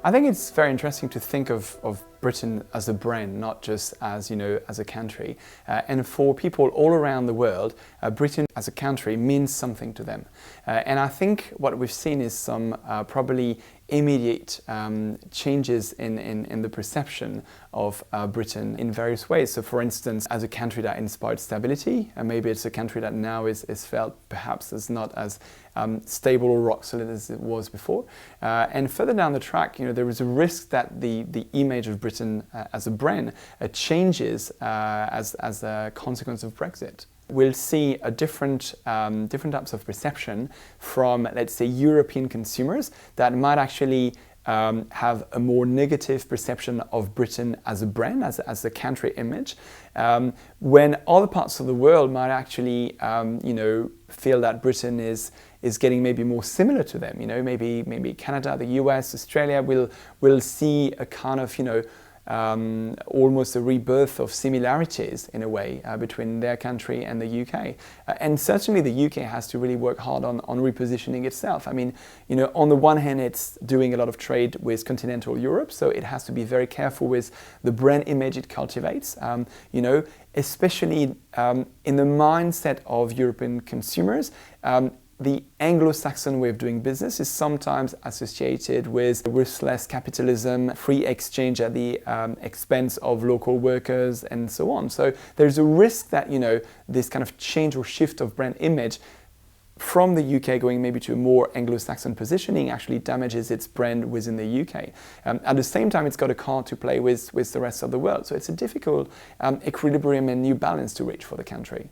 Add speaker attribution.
Speaker 1: I think it's very interesting to think of Britain as a brand, not just as, as a country. And for people all around the world, Britain as a country means something to them. And I think what we've seen is some probably immediate changes in the perception of Britain in various ways. So for instance, as a country that inspired stability, and maybe it's a country that now is felt perhaps as not as stable or rock solid as it was before. And further down the track, there is a risk that the image of Britain as a brand changes as a consequence of Brexit. We'll see a different types of perception from, let's say, European consumers that might actually have a more negative perception of Britain as a brand, as a country image, when other parts of the world might actually, feel that Britain is getting maybe more similar to them. Maybe Canada, the US, Australia will see a kind of, almost a rebirth of similarities in a way between their country and the UK. And certainly the UK has to really work hard on repositioning itself. I mean, on the one hand, it's doing a lot of trade with continental Europe, so it has to be very careful with the brand image it cultivates, especially in the mindset of European consumers. The Anglo-Saxon way of doing business is sometimes associated with ruthless capitalism, free exchange at the expense of local workers, and so on. So there's a risk that, this kind of change or shift of brand image from the UK going maybe to a more Anglo-Saxon positioning actually damages its brand within the UK. At the same time, it's got a card to play with the rest of the world. So it's a difficult equilibrium and new balance to reach for the country.